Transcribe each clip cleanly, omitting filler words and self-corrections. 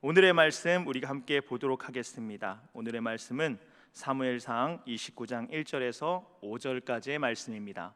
오늘의 말씀 우리가 함께 보도록 하겠습니다. 오늘의 말씀은 사무엘상 29장 1절에서 5절까지의 말씀입니다.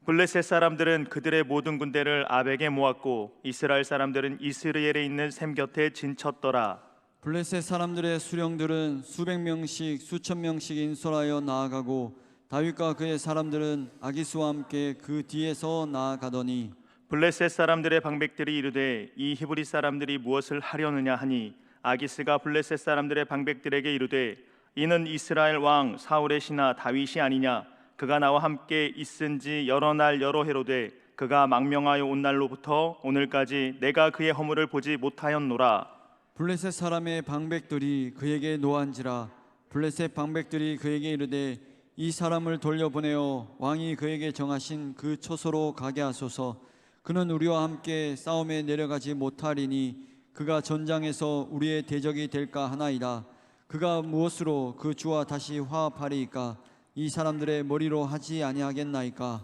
블레셋 사람들은 그들의 모든 군대를 아벡에 모았고 이스라엘 사람들은 이스라엘에 있는 샘 곁에 진쳤더라. 블레셋 사람들의 수령들은 수백 명씩 수천 명씩 인솔하여 나아가고 다윗과 그의 사람들은 아기스와 함께 그 뒤에서 나아가더니 블레셋 사람들의 방백들이 이르되 이 히브리 사람들이 무엇을 하려느냐 하니 아기스가 블레셋 사람들의 방백들에게 이르되 이는 이스라엘 왕 사울의 신하 다윗이 아니냐. 그가 나와 함께 있은지 여러 날 여러 해로되 그가 망명하여 온 날로부터 오늘까지 내가 그의 허물을 보지 못하였노라. 블레셋 사람의 방백들이 그에게 노한지라. 블레셋 방백들이 그에게 이르되 이 사람을 돌려보내어 왕이 그에게 정하신 그 초소로 가게 하소서. 그는 우리와 함께 싸움에 내려가지 못하리니 그가 전장에서 우리의 대적이 될까 하나이다. 그가 무엇으로 그 주와 다시 화합하리이까? 이 사람들의 머리로 하지 아니하겠나이까?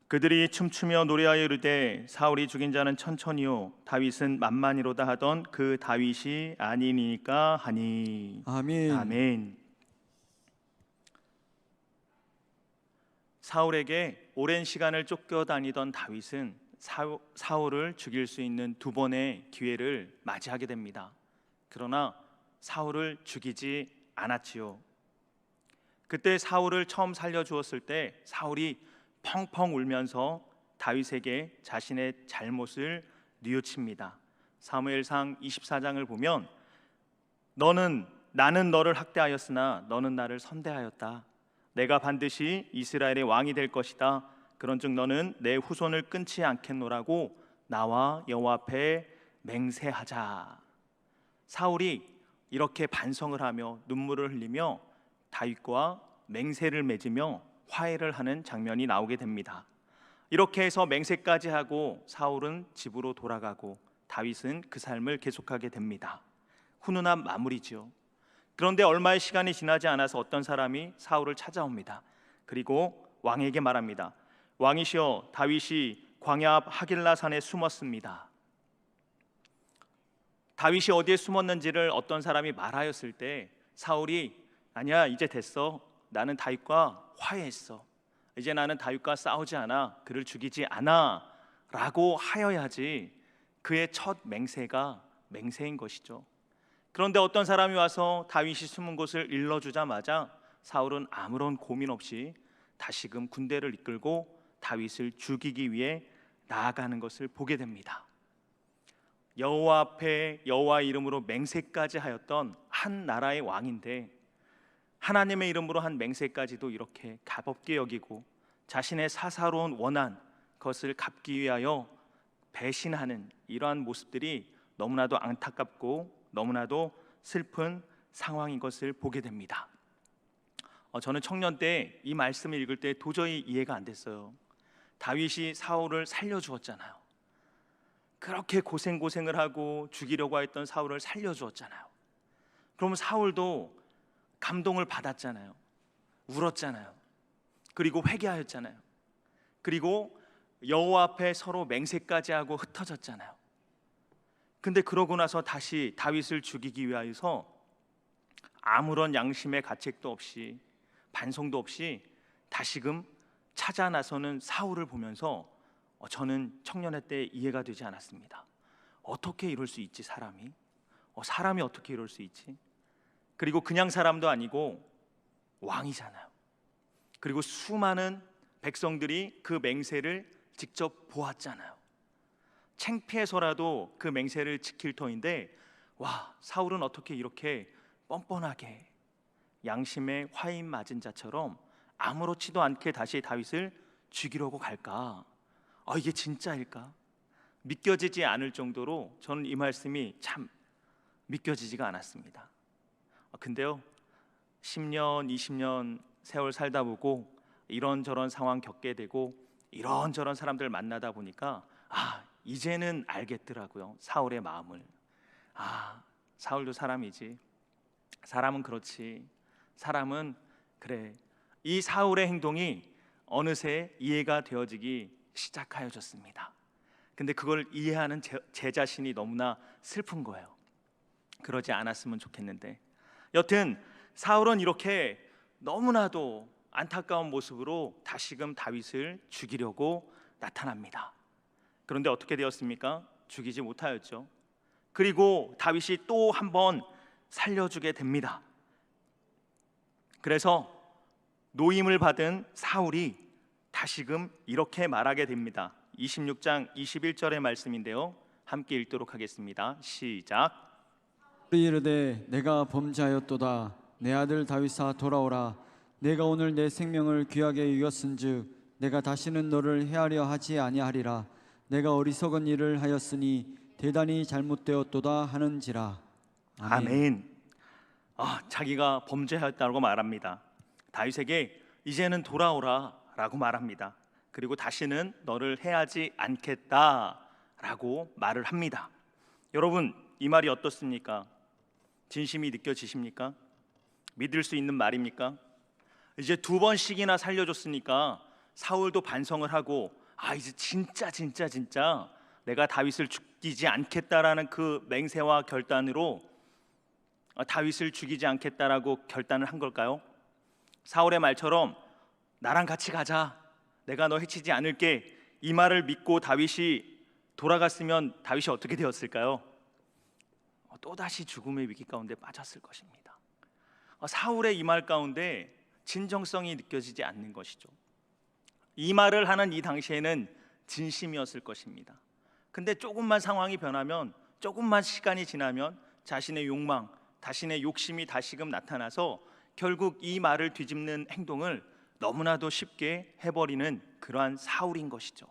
그들이 춤추며 노래하여 이르되 사울이 죽인 자는 천천히요 다윗은 만만이로다 하던 그 다윗이 아니니까 하니. 아멘. 아멘. 사울에게 오랜 시간을 쫓겨다니던 다윗은 사울을 죽일 수 있는 두 번의 기회를 맞이하게 됩니다. 그러나 사울을 죽이지 않았지요. 그때 사울을 처음 살려주었을 때 사울이 펑펑 울면서 다윗에게 자신의 잘못을 뉘우칩니다. 사무엘상 24장을 보면 나는 너를 학대하였으나 너는 나를 선대하였다. 내가 반드시 이스라엘의 왕이 될 것이다. 그런즉 너는 내 후손을 끊지 않겠노라고 나와 여호와 앞에 맹세하자. 사울이 이렇게 반성을 하며 눈물을 흘리며 다윗과 맹세를 맺으며 화해를 하는 장면이 나오게 됩니다. 이렇게 해서 맹세까지 하고 사울은 집으로 돌아가고 다윗은 그 삶을 계속하게 됩니다. 훈훈한 마무리죠. 그런데 얼마의 시간이 지나지 않아서 어떤 사람이 사울을 찾아옵니다. 그리고 왕에게 말합니다. 왕이시여, 다윗이 광야 앞 하길라 산에 숨었습니다. 다윗이 어디에 숨었는지를 어떤 사람이 말하였을 때 사울이 아니야, 이제 됐어. 나는 다윗과 화해했어. 이제 나는 다윗과 싸우지 않아. 그를 죽이지 않아 라고 하여야지 그의 첫 맹세가 맹세인 것이죠. 그런데 어떤 사람이 와서 다윗이 숨은 곳을 일러주자마자 사울은 아무런 고민 없이 다시금 군대를 이끌고 다윗을 죽이기 위해 나아가는 것을 보게 됩니다. 여호와 앞에 여호와 이름으로 맹세까지 하였던 한 나라의 왕인데 하나님의 이름으로 한 맹세까지도 이렇게 가볍게 여기고 자신의 사사로운 원한 그것을 갚기 위하여 배신하는 이러한 모습들이 너무나도 안타깝고 너무나도 슬픈 상황인 것을 보게 됩니다. 저는 청년 때 이 말씀을 읽을 때 도저히 이해가 안 됐어요. 다윗이 사울을 살려주었잖아요. 그렇게 고생을 하고 죽이려고 했던 사울을 살려주었잖아요. 그럼 사울도 감동을 받았잖아요. 울었잖아요. 그리고 회개하였잖아요. 그리고 여호와 앞에 서로 맹세까지 하고 흩어졌잖아요. 근데 그러고 나서 다시 다윗을 죽이기 위하여서 아무런 양심의 가책도 없이 반성도 없이 다시금 찾아 나서는 사울을 보면서 저는 청년의 때 이해가 되지 않았습니다. 어떻게 이럴 수 있지 사람이? 사람이 어떻게 이럴 수 있지? 그리고 그냥 사람도 아니고 왕이잖아요. 그리고 수많은 백성들이 그 맹세를 직접 보았잖아요. 창피해서라도 그 맹세를 지킬 터인데 와, 사울은 어떻게 이렇게 뻔뻔하게 양심에 화인 맞은 자처럼 아무렇지도 않게 다시 다윗을 죽이려고 갈까? 이게 진짜일까? 믿겨지지 않을 정도로 저는 이 말씀이 참 믿겨지지가 않았습니다. 근데요, 10년, 20년 세월 살다 보고 이런저런 상황 겪게 되고 이런저런 사람들 만나다 보니까 이제는 알겠더라고요. 사울의 마음을. 사울도 사람이지. 사람은 그렇지. 사람은 그래. 이 사울의 행동이 어느새 이해가 되어지기 시작하여졌습니다. 근데 그걸 이해하는 제 자신이 너무나 슬픈 거예요. 그러지 않았으면 좋겠는데, 여튼 사울은 이렇게 너무나도 안타까운 모습으로 다시금 다윗을 죽이려고 나타납니다. 그런데 어떻게 되었습니까? 죽이지 못하였죠. 그리고 다윗이 또 한 번 살려주게 됩니다. 그래서 노임을 받은 사울이 다시금 이렇게 말하게 됩니다. 26장 21절의 말씀인데요, 함께 읽도록 하겠습니다. 시작. 우리 이르되 내가 범죄하였도다. 내 아들 다윗아 돌아오라. 내가 오늘 내 생명을 귀하게 여겼은즉 내가 다시는 너를 해하려 하지 아니하리라. 내가 어리석은 일을 하였으니 대단히 잘못되었도다 하는지라. 아멘. 자기가 범죄하였다고 말합니다. 다윗에게 이제는 돌아오라 라고 말합니다. 그리고 다시는 너를 해하지 않겠다 라고 말을 합니다. 여러분, 이 말이 어떻습니까? 진심이 느껴지십니까? 믿을 수 있는 말입니까? 이제 2번씩이나 살려줬으니까 사울도 반성을 하고, 이제 진짜 내가 다윗을 죽이지 않겠다라는 그 맹세와 결단으로 다윗을 죽이지 않겠다라고 결단을 한 걸까요? 사울의 말처럼 나랑 같이 가자, 내가 너 해치지 않을게, 이 말을 믿고 다윗이 돌아갔으면 다윗이 어떻게 되었을까요? 또다시 죽음의 위기 가운데 빠졌을 것입니다. 사울의 이 말 가운데 진정성이 느껴지지 않는 것이죠. 이 말을 하는 이 당시에는 진심이었을 것입니다. 근데 조금만 상황이 변하면, 조금만 시간이 지나면 자신의 욕망, 자신의 욕심이 다시금 나타나서 결국 이 말을 뒤집는 행동을 너무나도 쉽게 해버리는 그러한 사울인 것이죠.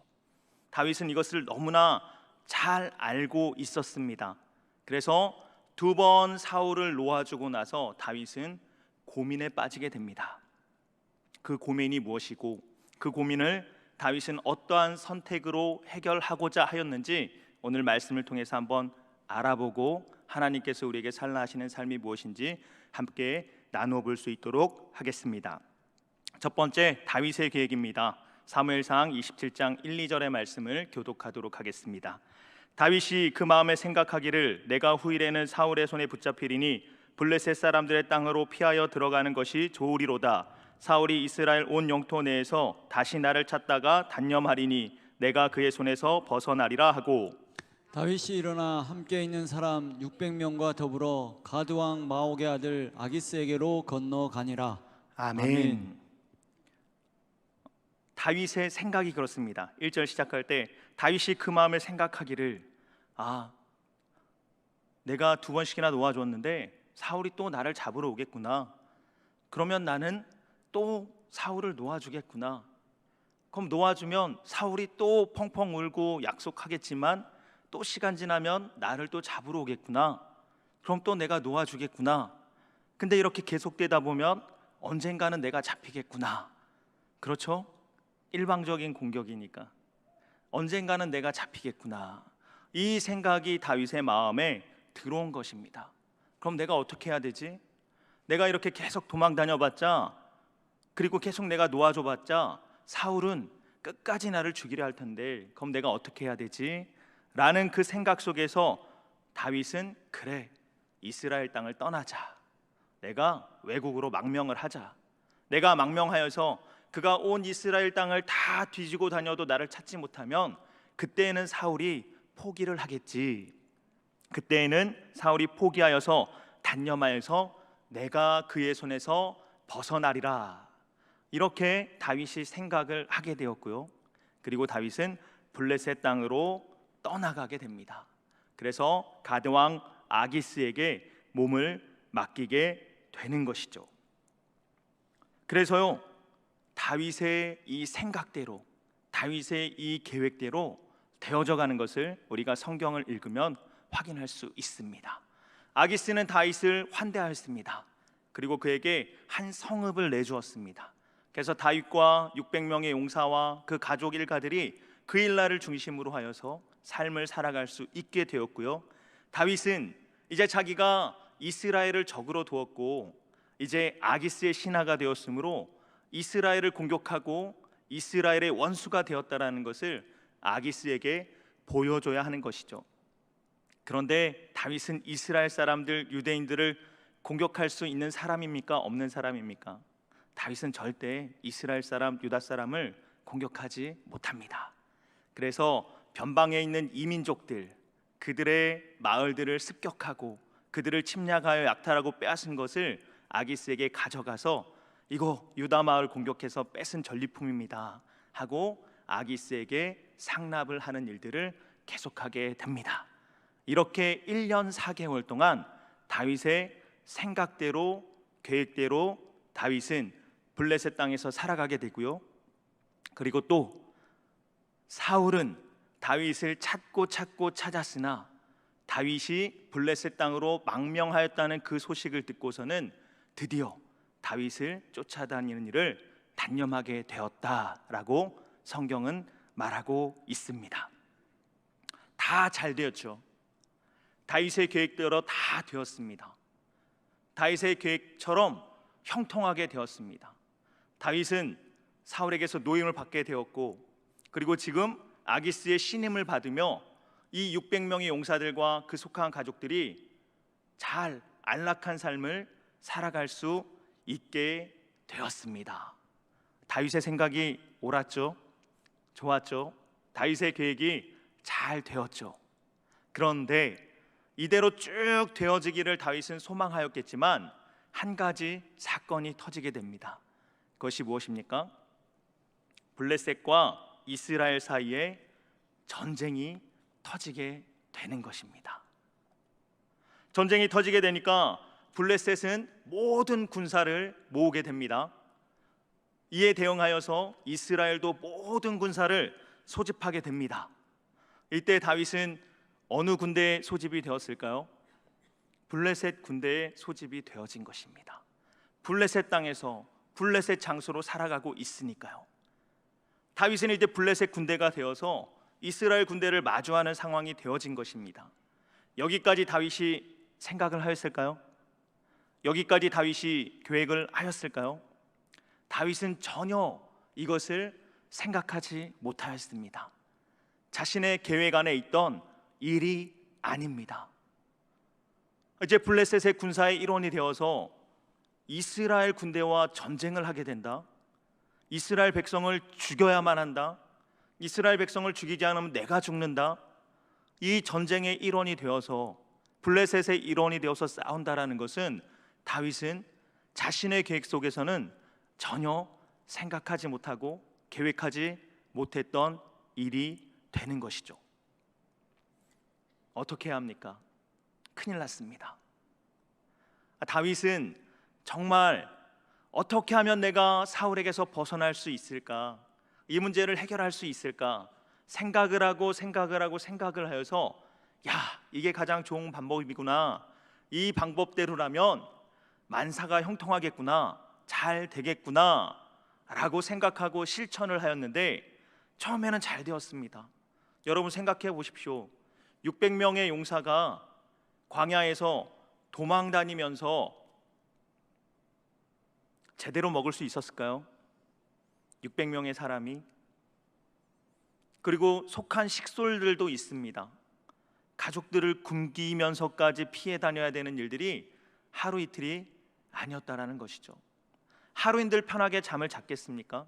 다윗은 이것을 너무나 잘 알고 있었습니다. 그래서 2번 사울을 놓아주고 나서 다윗은 고민에 빠지게 됩니다. 그 고민이 무엇이고, 그 고민을 다윗은 어떠한 선택으로 해결하고자 하였는지 오늘 말씀을 통해서 한번 알아보고 하나님께서 우리에게 살라 하시는 삶이 무엇인지 함께 나누어 볼 수 있도록 하겠습니다. 첫 번째, 다윗의 계획입니다. 사무엘상 27장 1, 2절의 말씀을 교독하도록 하겠습니다. 다윗이 그 마음에 생각하기를 내가 후일에는 사울의 손에 붙잡히리니 블레셋 사람들의 땅으로 피하여 들어가는 것이 좋으리로다. 사울이 이스라엘 온 영토 내에서 다시 나를 찾다가 단념하리니 내가 그의 손에서 벗어나리라 하고, 다윗이 일어나 함께 있는 사람 600명과 더불어 가드 왕 마옥의 아들 아기스에게로 건너가니라. 아멘. 다윗의 생각이 그렇습니다. 1절 시작할 때 다윗이 그 마음을 생각하기를, 내가 2번씩이나 놓아줬는데 사울이 또 나를 잡으러 오겠구나. 그러면 나는 또 사울을 놓아주겠구나. 그럼 놓아주면 사울이 또 펑펑 울고 약속하겠지만 또 시간 지나면 나를 또 잡으러 오겠구나. 그럼 또 내가 놓아주겠구나. 근데 이렇게 계속되다 보면 언젠가는 내가 잡히겠구나. 그렇죠? 일방적인 공격이니까 언젠가는 내가 잡히겠구나. 이 생각이 다윗의 마음에 들어온 것입니다. 그럼 내가 어떻게 해야 되지? 내가 이렇게 계속 도망 다녀봤자, 그리고 계속 내가 놓아줘봤자 사울은 끝까지 나를 죽이려 할 텐데 그럼 내가 어떻게 해야 되지? 라는 그 생각 속에서 다윗은 그래, 이스라엘 땅을 떠나자. 내가 외국으로 망명을 하자. 내가 망명하여서 그가 온 이스라엘 땅을 다 뒤지고 다녀도 나를 찾지 못하면 그때에는 사울이 포기를 하겠지. 그때에는 사울이 포기하여서 단념하여서 내가 그의 손에서 벗어나리라. 이렇게 다윗이 생각을 하게 되었고요. 그리고 다윗은 블레셋 땅으로 떠나가게 됩니다. 그래서 가드왕 아기스에게 몸을 맡기게 되는 것이죠. 그래서요, 다윗의 이 생각대로, 다윗의 이 계획대로 되어져 가는 것을 우리가 성경을 읽으면 확인할 수 있습니다. 아기스는 다윗을 환대하였습니다. 그리고 그에게 한 성읍을 내주었습니다. 그래서 다윗과 600명의 용사와 그 가족 일가들이 그 일날을 중심으로 하여서 삶을 살아갈 수 있게 되었고요. 다윗은 이제 자기가 이스라엘을 적으로 두었고 이제 아기스의 신하가 되었으므로 이스라엘을 공격하고 이스라엘의 원수가 되었다라는 것을 아기스에게 보여줘야 하는 것이죠. 그런데 다윗은 이스라엘 사람들, 유대인들을 공격할 수 있는 사람입니까? 없는 사람입니까? 다윗은 절대 이스라엘 사람, 유다 사람을 공격하지 못합니다. 그래서 변방에 있는 이민족들, 그들의 마을들을 습격하고 그들을 침략하여 약탈하고 빼앗은 것을 아기스에게 가져가서 이거 유다 마을 공격해서 뺏은 전리품입니다 하고 아기스에게 상납을 하는 일들을 계속하게 됩니다. 이렇게 1년 4개월 동안 다윗의 생각대로 계획대로 다윗은 블레셋 땅에서 살아가게 되고요. 그리고 또 사울은 다윗을 찾고 찾았으나 다윗이 블레셋 땅으로 망명하였다는 그 소식을 듣고서는 드디어 다윗을 쫓아다니는 일을 단념하게 되었다라고 성경은 말하고 있습니다. 다 잘 되었죠. 다윗의 계획대로 다 되었습니다. 다윗의 계획처럼 형통하게 되었습니다. 다윗은 사울에게서 노임을 받게 되었고, 그리고 지금 아기스의 신임을 받으며 이 600명의 용사들과 그 속한 가족들이 잘 안락한 삶을 살아갈 수 있게 되었습니다. 다윗의 생각이 옳았죠. 좋았죠. 다윗의 계획이 잘 되었죠. 그런데 이대로 쭉 되어지기를 다윗은 소망하였겠지만 한 가지 사건이 터지게 됩니다. 그것이 무엇입니까? 블레셋과 이스라엘 사이에 전쟁이 터지게 되는 것입니다. 전쟁이 터지게 되니까 블레셋은 모든 군사를 모으게 됩니다. 이에 대응하여서 이스라엘도 모든 군사를 소집하게 됩니다. 이때 다윗은 어느 군대에 소집이 되었을까요? 블레셋 군대에 소집이 되어진 것입니다. 블레셋 땅에서 블레셋 장소로 살아가고 있으니까요. 다윗은 이제 블레셋 군대가 되어서 이스라엘 군대를 마주하는 상황이 되어진 것입니다. 여기까지 다윗이 생각을 하였을까요? 여기까지 다윗이 계획을 하였을까요? 다윗은 전혀 이것을 생각하지 못하였습니다. 자신의 계획 안에 있던 일이 아닙니다. 이제 블레셋의 군사의 일원이 되어서 이스라엘 군대와 전쟁을 하게 된다. 이스라엘 백성을 죽여야만 한다. 이스라엘 백성을 죽이지 않으면 내가 죽는다. 이 전쟁의 일원이 되어서 블레셋의 일원이 되어서 싸운다라는 것은 다윗은 자신의 계획 속에서는 전혀 생각하지 못하고 계획하지 못했던 일이 되는 것이죠. 어떻게 해야 합니까? 큰일 났습니다. 다윗은 정말 어떻게 하면 내가 사울에게서 벗어날 수 있을까? 이 문제를 해결할 수 있을까? 생각을 하여서 이게 가장 좋은 방법이구나. 이 방법대로라면 만사가 형통하겠구나. 잘 되겠구나 라고 생각하고 실천을 하였는데 처음에는 잘 되었습니다. 여러분 생각해 보십시오. 600명의 용사가 광야에서 도망 다니면서 제대로 먹을 수 있었을까요? 600명의 사람이. 그리고 속한 식솔들도 있습니다. 가족들을 굶기면서까지 피해 다녀야 되는 일들이 하루 이틀이 아니었다라는 것이죠. 하루인들 편하게 잠을 잤겠습니까?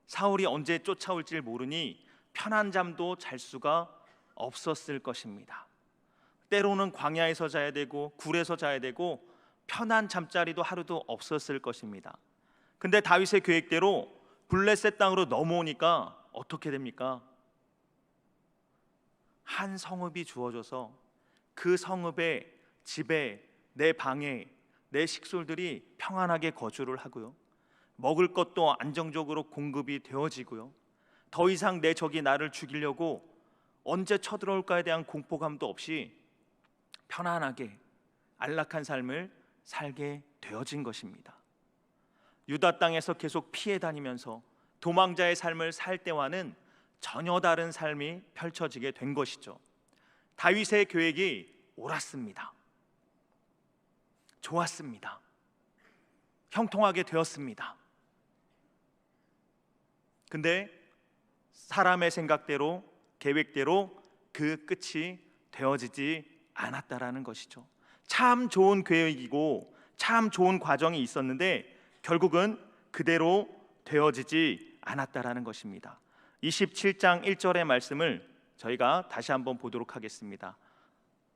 사울이 언제 쫓아올지 모르니 편한 잠도 잘 수가 없었을 것입니다. 때로는 광야에서 자야 되고 굴에서 자야 되고 편한 잠자리도 하루도 없었을 것입니다. 근데 다윗의 계획대로 블레셋 땅으로 넘어오니까 어떻게 됩니까? 한 성읍이 주어져서 그 성읍의 집에, 내 방에 내 식솔들이 평안하게 거주를 하고요, 먹을 것도 안정적으로 공급이 되어지고요, 더 이상 내 적이 나를 죽이려고 언제 쳐들어올까에 대한 공포감도 없이 편안하게 안락한 삶을 살게 되어진 것입니다. 유다 땅에서 계속 피해 다니면서 도망자의 삶을 살 때와는 전혀 다른 삶이 펼쳐지게 된 것이죠. 다윗의 계획이 옳았습니다. 좋았습니다. 형통하게 되었습니다. 근데 사람의 생각대로, 계획대로 그 끝이 되어지지 않았다라는 것이죠. 참 좋은 계획이고 참 좋은 과정이 있었는데 결국은 그대로 되어지지 않았다라는 것입니다. 27장 1절의 말씀을 저희가 다시 한번 보도록 하겠습니다.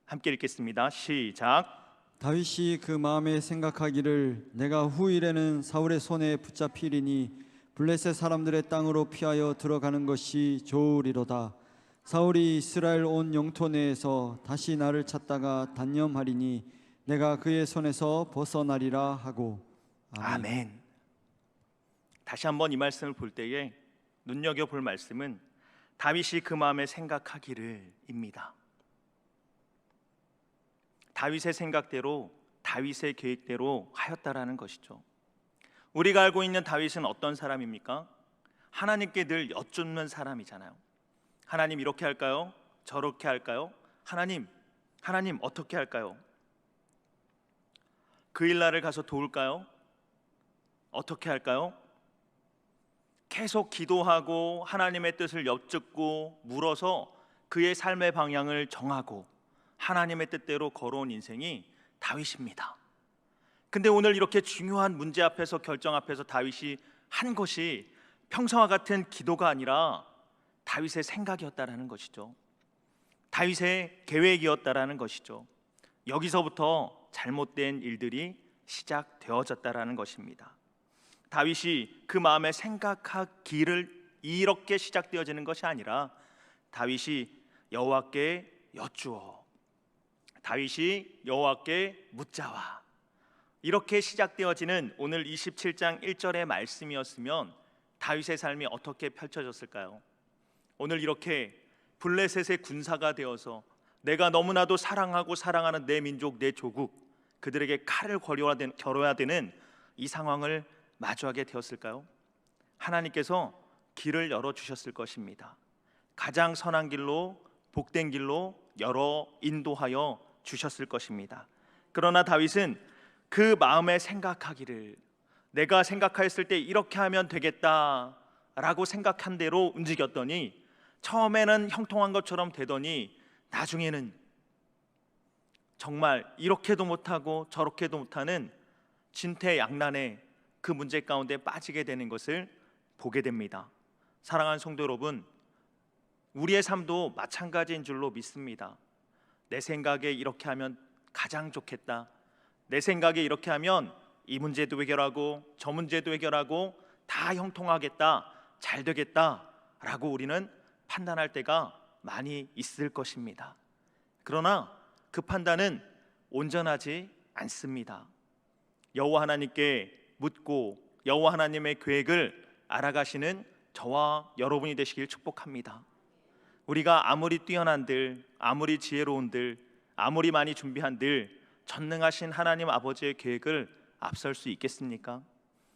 함께 읽겠습니다. 시작. 다윗이 그 마음에 생각하기를 내가 후일에는 사울의 손에 붙잡히리니 블레셋 사람들의 땅으로 피하여 들어가는 것이 좋으리로다. 사울이 이스라엘 온 영토 내에서 다시 나를 찾다가 단념하리니 내가 그의 손에서 벗어나리라 하고. 아멘. 아멘. 다시 한번 이 말씀을 볼 때에 눈여겨볼 말씀은 다윗이 그 마음에 생각하기를입니다. 다윗의 생각대로 다윗의 계획대로 하였다라는 것이죠. 우리가 알고 있는 다윗은 어떤 사람입니까? 하나님께 늘 여쭙는 사람이잖아요. 하나님 이렇게 할까요? 저렇게 할까요? 하나님 어떻게 할까요? 그 일날을 가서 도울까요? 어떻게 할까요? 계속 기도하고 하나님의 뜻을 여쭙고 물어서 그의 삶의 방향을 정하고 하나님의 뜻대로 걸어온 인생이 다윗입니다. 근데 오늘 이렇게 중요한 문제 앞에서 결정 앞에서 다윗이 한 것이 평소와 같은 기도가 아니라 다윗의 생각이었다라는 것이죠. 다윗의 계획이었다라는 것이죠. 여기서부터 잘못된 일들이 시작되어졌다라는 것입니다. 다윗이 그 마음에 생각하기를 이렇게 시작되어지는 것이 아니라 다윗이 여호와께 여쭈어, 다윗이 여호와께 묻자와, 이렇게 시작되어지는 오늘 27장 1절의 말씀이었으면 다윗의 삶이 어떻게 펼쳐졌을까요? 오늘 이렇게 블레셋의 군사가 되어서 내가 너무나도 사랑하고 사랑하는 내 민족, 내 조국, 그들에게 칼을 겨뤄야 되는 이 상황을 마주하게 되었을까요? 하나님께서 길을 열어주셨을 것입니다. 가장 선한 길로, 복된 길로 열어 인도하여 주셨을 것입니다. 그러나 다윗은 그 마음에 생각하기를, 내가 생각하였을 때 이렇게 하면 되겠다라고 생각한 대로 움직였더니 처음에는 형통한 것처럼 되더니 나중에는 정말 이렇게도 못하고 저렇게도 못하는 진퇴양난의 그 문제 가운데 빠지게 되는 것을 보게 됩니다. 사랑하는 성도 여러분, 우리의 삶도 마찬가지인 줄로 믿습니다. 내 생각에 이렇게 하면 가장 좋겠다, 내 생각에 이렇게 하면 이 문제도 해결하고 저 문제도 해결하고 다 형통하겠다, 잘 되겠다라고 우리는 판단할 때가 많이 있을 것입니다. 그러나 그 판단은 온전하지 않습니다. 여호와 하나님께 묻고 여호와 하나님의 계획을 알아가시는 저와 여러분이 되시길 축복합니다. 우리가 아무리 뛰어난들, 아무리 지혜로운들, 아무리 많이 준비한들 전능하신 하나님 아버지의 계획을 앞설 수 있겠습니까?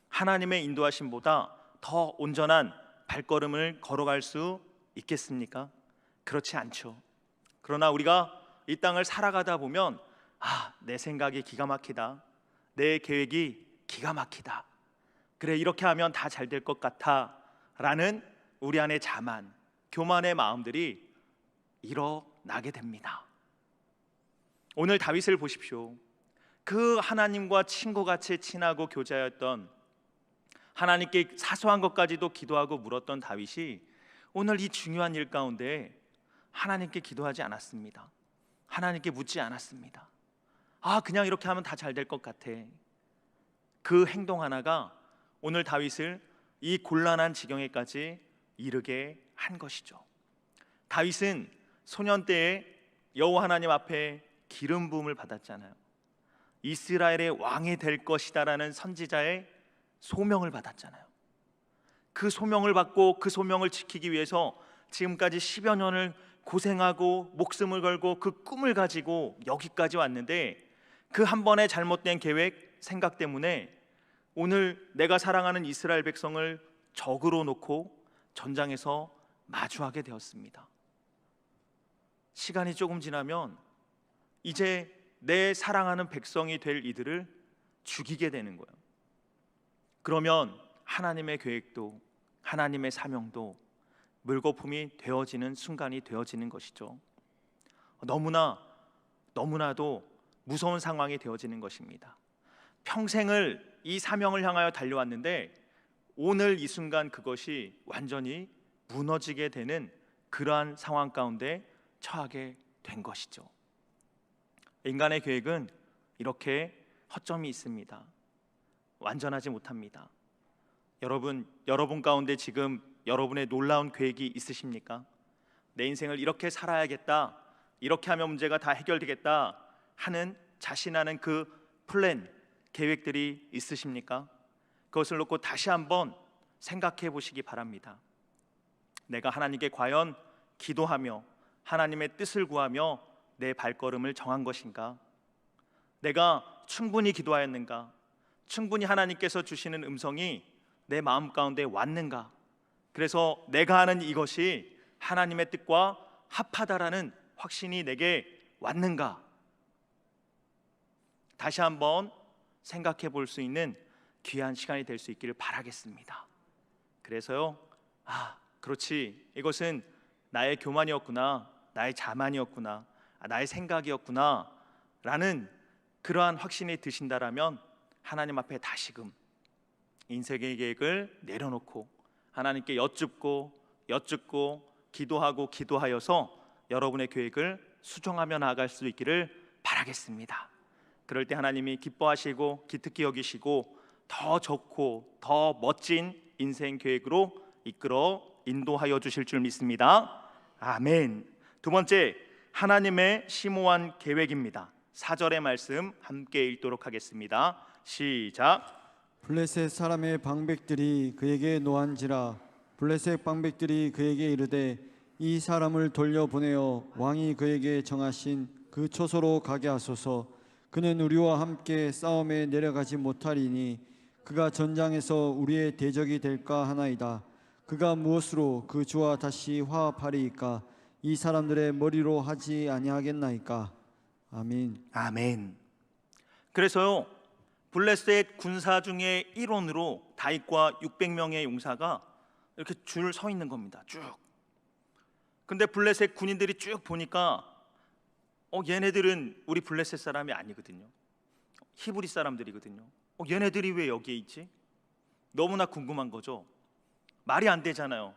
하나님의 인도하심보다 더 온전한 발걸음을 걸어갈 수 있겠습니까? 그렇지 않죠. 그러나 우리가 이 땅을 살아가다 보면 내 생각이 기가 막히다, 내 계획이 기가 막히다, 그래 이렇게 하면 다 잘 될 것 같아 라는 우리 안의 자만, 교만의 마음들이 일어나게 됩니다. 오늘 다윗을 보십시오. 그 하나님과 친구같이 친하고 교제하였던, 하나님께 사소한 것까지도 기도하고 물었던 다윗이 오늘 이 중요한 일 가운데 하나님께 기도하지 않았습니다. 하나님께 묻지 않았습니다. 그냥 이렇게 하면 다 잘 될 것 같아. 그 행동 하나가 오늘 다윗을 이 곤란한 지경에까지 이르게 한 것이죠. 다윗은 소년 때에 여호와 하나님 앞에 기름 부음을 받았잖아요. 이스라엘의 왕이 될 것이다라는 선지자의 소명을 받았잖아요. 그 소명을 받고 그 소명을 지키기 위해서 지금까지 10여 년을 고생하고 목숨을 걸고 그 꿈을 가지고 여기까지 왔는데 그 한 번의 잘못된 계획, 생각 때문에 오늘 내가 사랑하는 이스라엘 백성을 적으로 놓고 전장에서 마주하게 되었습니다. 시간이 조금 지나면 이제 내 사랑하는 백성이 될 이들을 죽이게 되는 거예요. 그러면 하나님의 계획도 하나님의 사명도 물거품이 되어지는 순간이 되어지는 것이죠. 너무나 너무나도 무서운 상황이 되어지는 것입니다. 평생을 이 사명을 향하여 달려왔는데 오늘 이 순간 그것이 완전히 무너지게 되는 그러한 상황 가운데 처하게 된 것이죠. 인간의 계획은 이렇게 허점이 있습니다. 완전하지 못합니다. 여러분 가운데 지금 여러분의 놀라운 계획이 있으십니까? 내 인생을 이렇게 살아야겠다, 이렇게 하면 문제가 다 해결되겠다 하는 자신하는 그 플랜, 계획들이 있으십니까? 그것을 놓고 다시 한번 생각해 보시기 바랍니다. 내가 하나님께 과연 기도하며 하나님의 뜻을 구하며 내 발걸음을 정한 것인가? 내가 충분히 기도하였는가? 충분히 하나님께서 주시는 음성이 내 마음 가운데 왔는가? 그래서 내가 하는 이것이 하나님의 뜻과 합하다라는 확신이 내게 왔는가? 다시 한번 생각해 볼 수 있는 귀한 시간이 될 수 있기를 바라겠습니다. 그래서요, 그렇지, 이것은 나의 교만이었구나, 나의 자만이었구나, 나의 생각이었구나 라는 그러한 확신이 드신다라면 하나님 앞에 다시금 인생의 계획을 내려놓고 하나님께 여쭙고 기도하여서 여러분의 계획을 수정하며 나아갈 수 있기를 바라겠습니다. 그럴 때 하나님이 기뻐하시고 기특히 여기시고 더 좋고 더 멋진 인생 계획으로 이끌어 인도하여 주실 줄 믿습니다. 아멘. 두 번째, 하나님의 심오한 계획입니다. 4절의 말씀 함께 읽도록 하겠습니다. 시작. 블레셋 사람의 방백들이 그에게 노한지라 블레셋 방백들이 그에게 이르되 이 사람을 돌려보내어 왕이 그에게 정하신 그 초소로 가게 하소서. 그는 우리와 함께 싸움에 내려가지 못하리니 그가 전장에서 우리의 대적이 될까 하나이다. 그가 무엇으로 그 주와 다시 화합하리이까? 이 사람들의 머리로 하지 아니하겠나이까? 아멘. 아멘. 그래서요, 블레셋 군사 중에 일원으로 다윗과 600명의 용사가 이렇게 줄 서 있는 겁니다. 쭉. 근데 블레셋 군인들이 쭉 보니까 얘네들은 우리 블레셋 사람이 아니거든요. 히브리 사람들이거든요. 얘네들이 왜 여기에 있지? 너무나 궁금한 거죠. 말이 안 되잖아요.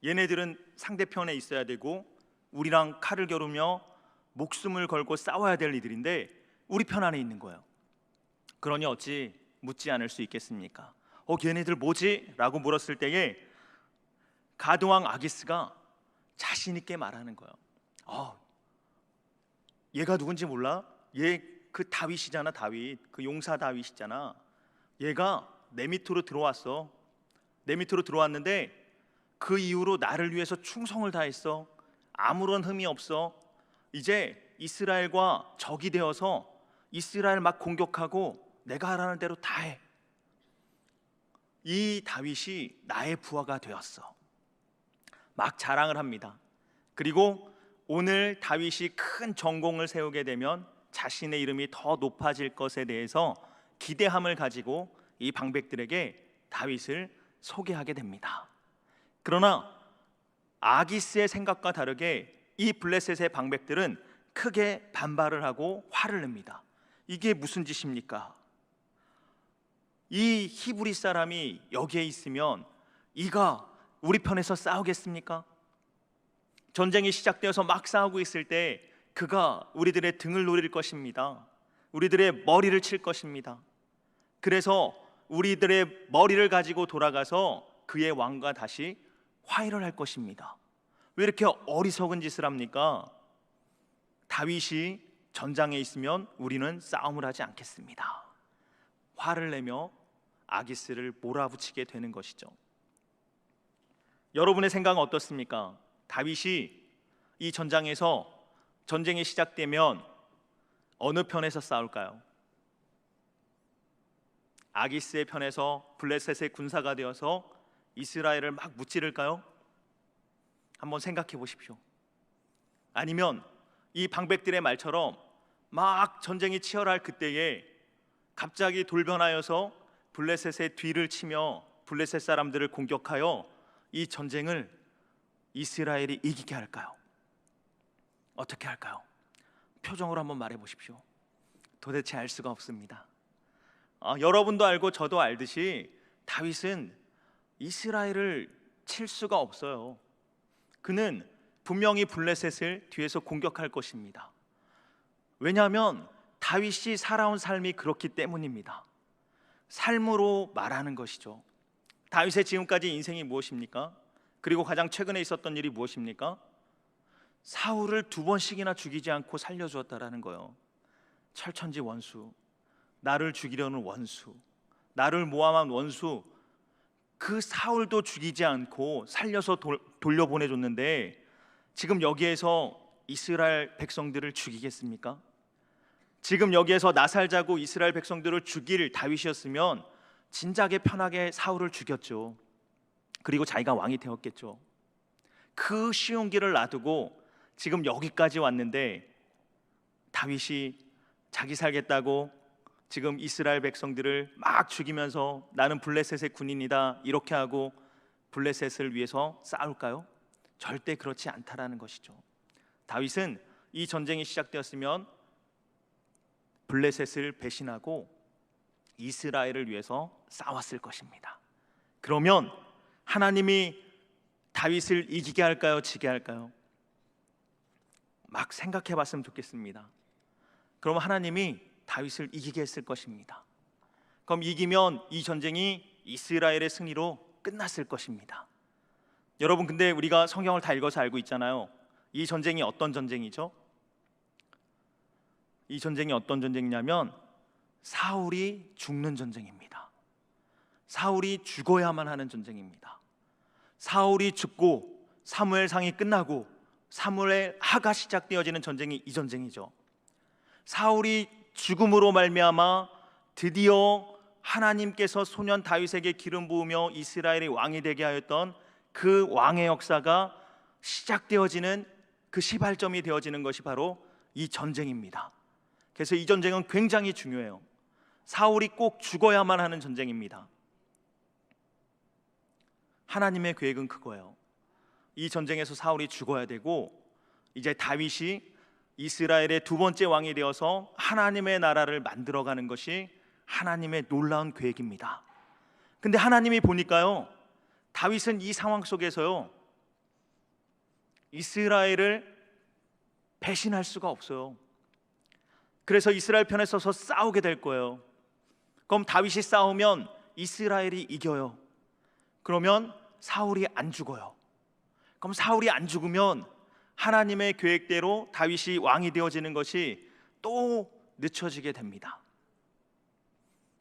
얘네들은 상대편에 있어야 되고 우리랑 칼을 겨루며 목숨을 걸고 싸워야 될 이들인데 우리 편 안에 있는 거예요. 그러니 어찌 묻지 않을 수 있겠습니까? 걔네들 뭐지? 라고 물었을 때에 가드왕 아기스가 자신 있게 말하는 거예요. 얘가 누군지 몰라? 얘 그 다윗이잖아. 다윗, 그 용사 다윗이잖아. 얘가 내 밑으로 들어왔어. 내 밑으로 들어왔는데 그 이후로 나를 위해서 충성을 다했어. 아무런 흠이 없어. 이제 이스라엘과 적이 되어서 이스라엘 막 공격하고 내가 하라는 대로 다 해. 이 다윗이 나의 부하가 되었어. 막 자랑을 합니다. 그리고 오늘 다윗이 큰 전공을 세우게 되면 자신의 이름이 더 높아질 것에 대해서 기대함을 가지고 이 방백들에게 다윗을 소개하게 됩니다. 그러나 아기스의 생각과 다르게 이 블레셋의 방백들은 크게 반발을 하고 화를 냅니다. 이게 무슨 짓입니까? 이 히브리 사람이 여기에 있으면 이가 우리 편에서 싸우겠습니까? 전쟁이 시작되어서 막 싸우고 있을 때 그가 우리들의 등을 노릴 것입니다. 우리들의 머리를 칠 것입니다. 그래서 우리들의 머리를 가지고 돌아가서 그의 왕과 다시 화해를 할 것입니다. 왜 이렇게 어리석은 짓을 합니까? 다윗이 전장에 있으면 우리는 싸움을 하지 않겠습니다. 화를 내며 아기스를 몰아붙이게 되는 것이죠. 여러분의 생각은 어떻습니까? 다윗이 이 전장에서 전쟁이 시작되면 어느 편에서 싸울까요? 아기스의 편에서 블레셋의 군사가 되어서 이스라엘을 막 무찌를까요? 한번 생각해 보십시오. 아니면 이 방백들의 말처럼 막 전쟁이 치열할 그때에 갑자기 돌변하여서 블레셋의 뒤를 치며 블레셋 사람들을 공격하여 이 전쟁을 이스라엘이 이기게 할까요? 어떻게 할까요? 표정으로 한번 말해 보십시오. 도대체 알 수가 없습니다. 여러분도 알고 저도 알듯이 다윗은 이스라엘을 칠 수가 없어요. 그는 분명히 블레셋을 뒤에서 공격할 것입니다. 왜냐하면 다윗이 살아온 삶이 그렇기 때문입니다. 삶으로 말하는 것이죠. 다윗의 지금까지 인생이 무엇입니까? 그리고 가장 최근에 있었던 일이 무엇입니까? 사울을 2번씩이나 죽이지 않고 살려주었다라는 거예요. 철천지 원수, 나를 죽이려는 원수, 나를 모함한 원수, 그 사울도 죽이지 않고 살려서 돌려보내줬는데 지금 여기에서 이스라엘 백성들을 죽이겠습니까? 지금 여기에서 나살자고 이스라엘 백성들을 죽일 다윗이었으면 진작에 편하게 사울을 죽였죠. 그리고 자기가 왕이 되었겠죠. 그 쉬운 길을 놔두고 지금 여기까지 왔는데 다윗이 자기 살겠다고 지금 이스라엘 백성들을 막 죽이면서 나는 블레셋의 군인이다 이렇게 하고 블레셋을 위해서 싸울까요? 절대 그렇지 않다라는 것이죠. 다윗은 이 전쟁이 시작되었으면 블레셋을 배신하고 이스라엘을 위해서 싸웠을 것입니다. 그러면 하나님이 다윗을 이기게 할까요? 지게 할까요? 막 생각해 봤으면 좋겠습니다. 그럼 하나님이 다윗을 이기게 했을 것입니다. 그럼 이기면 이 전쟁이 이스라엘의 승리로 끝났을 것입니다. 여러분, 근데 우리가 성경을 다 읽어서 알고 있잖아요. 이 전쟁이 어떤 전쟁이죠? 이 전쟁이 어떤 전쟁이냐면 사울이 죽는 전쟁입니다. 사울이 죽어야만 하는 전쟁입니다. 사울이 죽고 사무엘상이 끝나고 사무엘 하가 시작되어지는 전쟁이 이 전쟁이죠. 사울이 죽음으로 말미암아 드디어 하나님께서 소년 다윗에게 기름 부으며 이스라엘의 왕이 되게 하였던 그 왕의 역사가 시작되어지는 그 시발점이 되어지는 것이 바로 이 전쟁입니다. 그래서 이 전쟁은 굉장히 중요해요. 사울이 꼭 죽어야만 하는 전쟁입니다. 하나님의 계획은 그거예요. 이 전쟁에서 사울이 죽어야 되고 이제 다윗이 이스라엘의 2번째 왕이 되어서 하나님의 나라를 만들어가는 것이 하나님의 놀라운 계획입니다. 근데 하나님이 보니까요, 다윗은 이 상황 속에서요 이스라엘을 배신할 수가 없어요. 그래서 이스라엘 편에 서서 싸우게 될 거예요. 그럼 다윗이 싸우면 이스라엘이 이겨요. 그러면 사울이 안 죽어요. 그럼 사울이 안 죽으면 하나님의 계획대로 다윗이 왕이 되어지는 것이 또 늦춰지게 됩니다.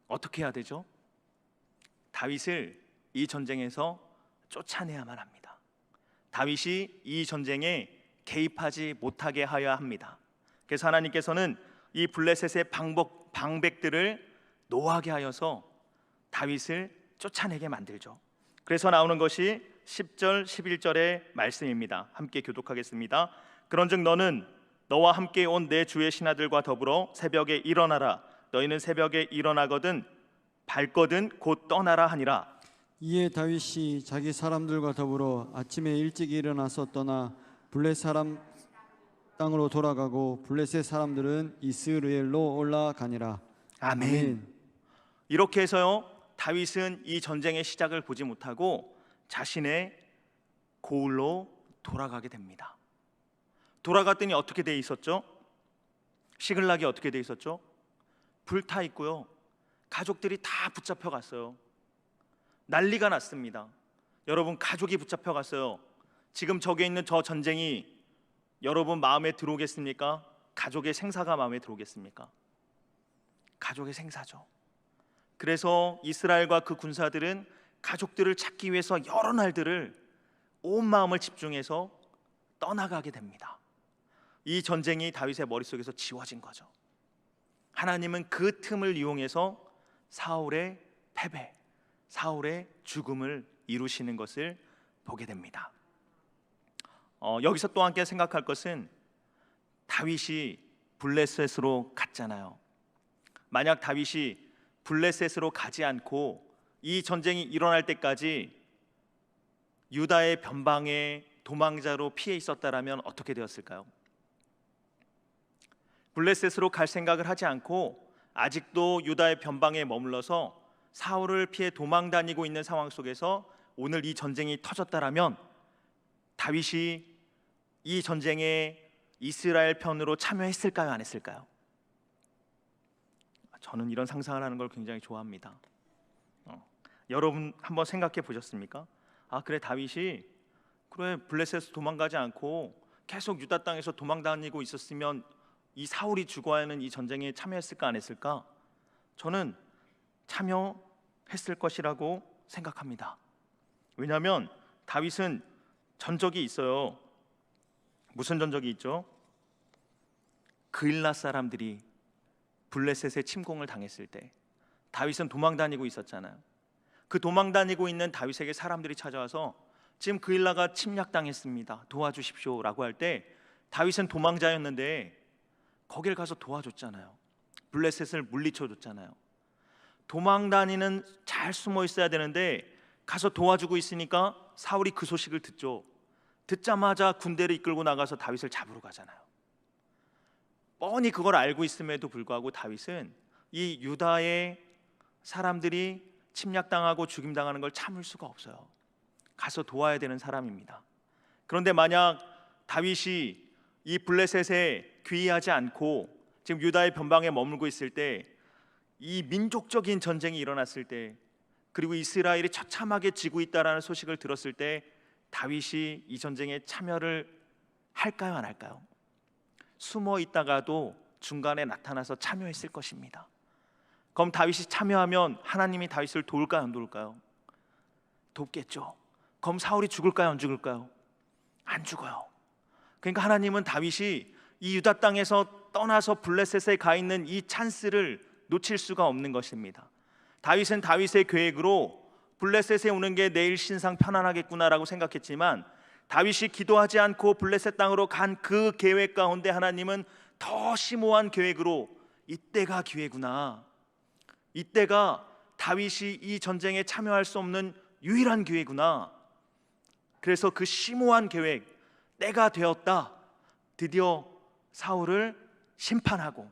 어떻게 해야 되죠? 다윗을 이 전쟁에서 쫓아내야만 합니다. 다윗이 이 전쟁에 개입하지 못하게 하여야 합니다. 그래서 하나님께서는 이 블레셋의 방백들을 노하게 하여서 다윗을 쫓아내게 만들죠. 그래서 나오는 것이 10절 11절의 말씀입니다. 함께 교독하겠습니다. 그런즉 너는 너와 함께 온 내 주의 신하들과 더불어 새벽에 일어나라. 너희는 새벽에 일어나거든 밝거든 곧 떠나라 하니라. 이에 다윗이 자기 사람들과 더불어 아침에 일찍 일어나서 떠나 블레 사람 땅으로 돌아가고 블레셋 사람들은 이스라엘로 올라가니라. 아멘. 이렇게 해서요 다윗은 이 전쟁의 시작을 보지 못하고 자신의 고을로 돌아가게 됩니다. 돌아갔더니 어떻게 돼 있었죠? 시글락이 어떻게 돼 있었죠? 불타 있고요. 가족들이 다 붙잡혀 갔어요. 난리가 났습니다. 여러분, 가족이 붙잡혀 갔어요. 지금 저기 있는 저 전쟁이 여러분 마음에 들어오겠습니까? 가족의 생사가 마음에 들어오겠습니까? 가족의 생사죠. 그래서 이스라엘과 그 군사들은 가족들을 찾기 위해서 여러 날들을 온 마음을 집중해서 떠나가게 됩니다. 이 전쟁이 다윗의 머릿속에서 지워진 거죠. 하나님은 그 틈을 이용해서 사울의 패배, 사울의 죽음을 이루시는 것을 보게 됩니다. 여기서 또 함께 생각할 것은 다윗이 블레셋으로 갔잖아요. 만약 다윗이 블레셋으로 가지 않고 이 전쟁이 일어날 때까지 유다의 변방에 도망자로 피해 있었다라면 어떻게 되었을까요? 블레셋으로 갈 생각을 하지 않고 아직도 유다의 변방에 머물러서 사울을 피해 도망 다니고 있는 상황 속에서 오늘 이 전쟁이 터졌다라면 다윗이 이 전쟁에 이스라엘 편으로 참여했을까요? 안 했을까요? 저는 이런 상상을 하는 걸 굉장히 좋아합니다. 여러분 한번 생각해 보셨습니까? 그래, 다윗이 그래 블레셋에서 도망가지 않고 계속 유다 땅에서 도망 다니고 있었으면 이 사울이 죽어야 하는 이 전쟁에 참여했을까 안 했을까? 저는 참여했을 것이라고 생각합니다. 왜냐하면 다윗은 전적이 있어요. 무슨 전적이 있죠? 그일라 사람들이 블레셋에 침공을 당했을 때 다윗은 도망 다니고 있었잖아요. 그 도망 다니고 있는 다윗에게 사람들이 찾아와서 지금 그일라가 침략당했습니다, 도와주십시오라고 할 때 다윗은 도망자였는데 거길 가서 도와줬잖아요. 블레셋을 물리쳐줬잖아요. 도망 다니는 잘 숨어 있어야 되는데 가서 도와주고 있으니까 사울이 그 소식을 듣죠. 듣자마자 군대를 이끌고 나가서 다윗을 잡으러 가잖아요. 뻔히 그걸 알고 있음에도 불구하고 다윗은 이 유다의 사람들이 침략당하고 죽임당하는 걸 참을 수가 없어요. 가서 도와야 되는 사람입니다. 그런데 만약 다윗이 이 블레셋에 귀의하지 않고 지금 유다의 변방에 머물고 있을 때, 이 민족적인 전쟁이 일어났을 때, 그리고 이스라엘이 처참하게 지고 있다라는 소식을 들었을 때 다윗이 이 전쟁에 참여를 할까요, 안 할까요? 숨어 있다가도 중간에 나타나서 참여했을 것입니다. 그럼 다윗이 참여하면 하나님이 다윗을 도울까요, 안 도울까요? 돕겠죠. 그럼 사울이 죽을까요, 안 죽을까요? 안 죽어요. 그러니까 하나님은 다윗이 이 유다 땅에서 떠나서 블레셋에 가 있는 이 찬스를 놓칠 수가 없는 것입니다. 다윗은 다윗의 계획으로 블레셋에 오는 게 내일 신상 편안하겠구나라고 생각했지만 다윗이 기도하지 않고 블레셋 땅으로 간 그 계획 가운데 하나님은 더 심오한 계획으로 이때가 기회구나, 이때가 다윗이 이 전쟁에 참여할 수 없는 유일한 기회구나, 그래서 그 심오한 계획, 때가 되었다, 드디어 사울을 심판하고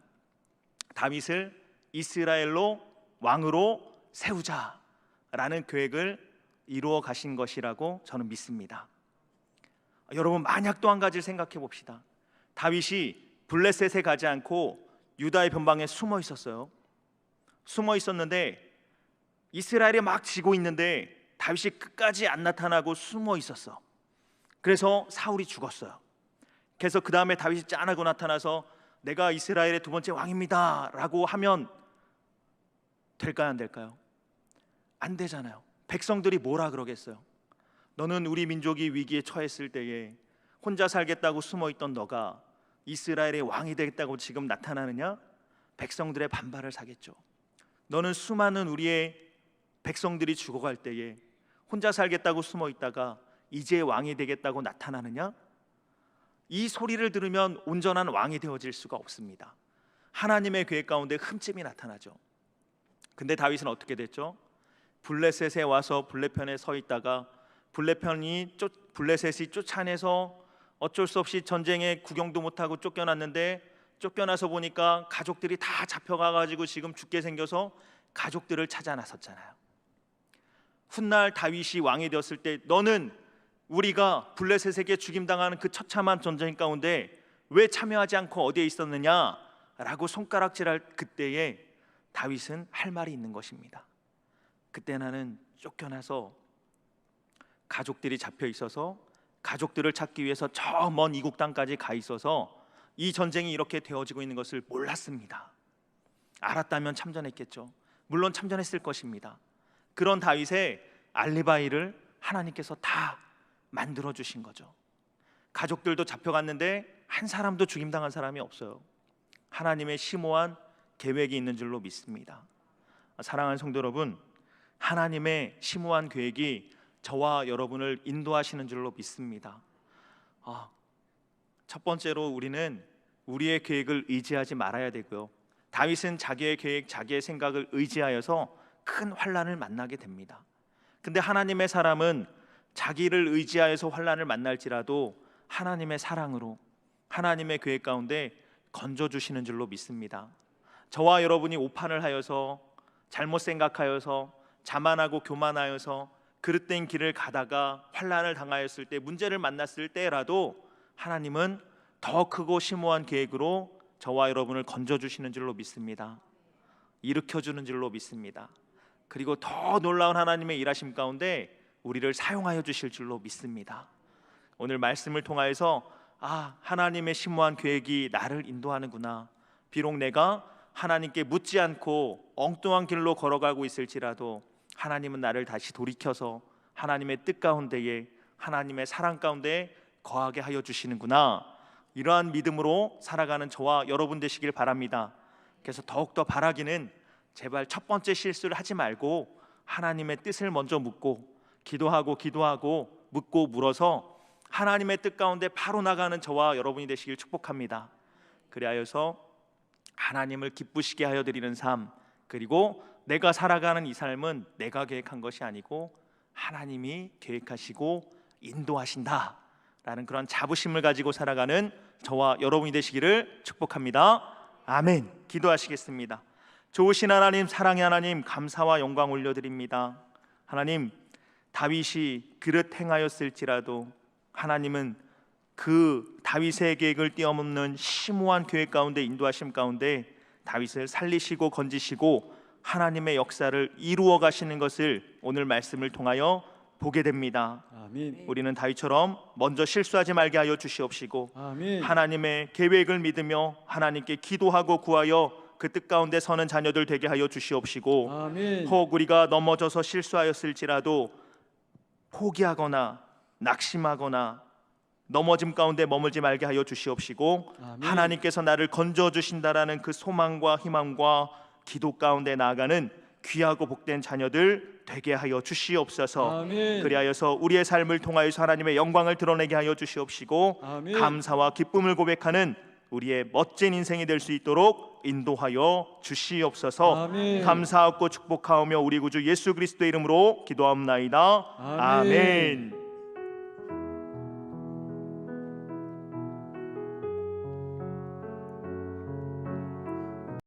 다윗을 이스라엘로 왕으로 세우자라는 계획을 이루어 가신 것이라고 저는 믿습니다. 여러분, 만약 또 한 가지를 생각해 봅시다. 다윗이 블레셋에 가지 않고 유다의 변방에 숨어 있었어요. 숨어 있었는데 이스라엘이 막 지고 있는데 다윗이 끝까지 안 나타나고 숨어 있었어. 그래서 사울이 죽었어요. 그래서 그 다음에 다윗이 짠하고 나타나서 내가 이스라엘의 두 번째 왕입니다 라고 하면 될까요, 안 될까요? 안 되잖아요. 백성들이 뭐라 그러겠어요? 너는 우리 민족이 위기에 처했을 때에 혼자 살겠다고 숨어있던 너가 이스라엘의 왕이 되겠다고 지금 나타나느냐? 백성들의 반발을 사겠죠. 너는 수많은 우리의 백성들이 죽어갈 때에 혼자 살겠다고 숨어있다가 이제 왕이 되겠다고 나타나느냐? 이 소리를 들으면 온전한 왕이 되어질 수가 없습니다. 하나님의 계획 가운데 흠집이 나타나죠. 근데 다윗은 어떻게 됐죠? 블레셋에 와서 블레편에 서 있다가 블레셋이 쫓아내서 어쩔 수 없이 전쟁에 구경도 못하고 쫓겨났는데, 쫓겨나서 보니까 가족들이 다 잡혀가가지고 지금 죽게 생겨서 가족들을 찾아 나섰잖아요. 훗날 다윗이 왕이 되었을 때 너는 우리가 블레셋에게 죽임당하는 그 처참한 전쟁 가운데 왜 참여하지 않고 어디에 있었느냐 라고 손가락질할 그때에 다윗은 할 말이 있는 것입니다. 그때 나는 쫓겨나서 가족들이 잡혀 있어서 가족들을 찾기 위해서 저 먼 이국 땅까지 가 있어서 이 전쟁이 이렇게 되어지고 있는 것을 몰랐습니다. 알았다면 참전했겠죠. 물론 참전했을 것입니다. 그런 다윗의 알리바이를 하나님께서 다 만들어 주신 거죠. 가족들도 잡혀갔는데 한 사람도 죽임당한 사람이 없어요. 하나님의 심오한 계획이 있는 줄로 믿습니다. 사랑하는 성도 여러분, 하나님의 심오한 계획이 저와 여러분을 인도하시는 줄로 믿습니다. 첫 번째로 우리는 우리의 계획을 의지하지 말아야 되고요. 다윗은 자기의 계획, 자기의 생각을 의지하여서 큰 환난을 만나게 됩니다. 근데 하나님의 사람은 자기를 의지하여서 환난을 만날지라도 하나님의 사랑으로, 하나님의 계획 가운데 건져 주시는 줄로 믿습니다. 저와 여러분이 오판을 하여서 잘못 생각하여서 자만하고 교만하여서 그릇된 길을 가다가 환난을 당하였을 때, 문제를 만났을 때라도 하나님은 더 크고 심오한 계획으로 저와 여러분을 건져 주시는 줄로 믿습니다. 일으켜 주는 줄로 믿습니다. 그리고 더 놀라운 하나님의 일하심 가운데 우리를 사용하여 주실 줄로 믿습니다. 오늘 말씀을 통하여서 하나님의 심오한 계획이 나를 인도하는구나. 비록 내가 하나님께 묻지 않고 엉뚱한 길로 걸어가고 있을지라도 하나님은 나를 다시 돌이켜서 하나님의 뜻 가운데에, 하나님의 사랑 가운데 거하게 하여 주시는구나. 이러한 믿음으로 살아가는 저와 여러분 되시길 바랍니다. 그래서 더욱더 바라기는, 제발 첫 번째 실수를 하지 말고 하나님의 뜻을 먼저 묻고 기도하고 묻고 물어서 하나님의 뜻 가운데 바로 나가는 저와 여러분이 되시길 축복합니다. 그리하여서 하나님을 기쁘시게 하여 드리는 삶, 그리고 내가 살아가는 이 삶은 내가 계획한 것이 아니고 하나님이 계획하시고 인도하신다 라는 그런 자부심을 가지고 살아가는 저와 여러분이 되시기를 축복합니다. 아멘. 기도하시겠습니다. 좋으신 하나님, 사랑의 하나님, 감사와 영광 올려드립니다. 하나님, 다윗이 그릇 행하였을지라도 하나님은 그 다윗의 계획을 뛰어넘는 심오한 계획 가운데, 인도하심 가운데 다윗을 살리시고 건지시고 하나님의 역사를 이루어 가시는 것을 오늘 말씀을 통하여 보게 됩니다. 아멘. 우리는 다윗처럼 먼저 실수하지 말게 하여 주시옵시고, 아멘. 하나님의 계획을 믿으며 하나님께 기도하고 구하여 그 뜻 가운데 서는 자녀들 되게 하여 주시옵시고, 아멘. 혹 우리가 넘어져서 실수하였을지라도 포기하거나 낙심하거나 넘어짐 가운데 머물지 말게 하여 주시옵시고, 아멘. 하나님께서 나를 건져 주신다라는 그 소망과 희망과 기도 가운데 나아가는 귀하고 복된 자녀들 되게 하여 주시옵소서. 아멘. 그리하여서 우리의 삶을 통하여서 하나님의 영광을 드러내게 하여 주시옵시고, 아멘. 감사와 기쁨을 고백하는 우리의 멋진 인생이 될 수 있도록 인도하여 주시옵소서. 아멘. 감사하고 축복하오며 우리 구주 예수 그리스도의 이름으로 기도하옵나이다. 아멘. 아멘.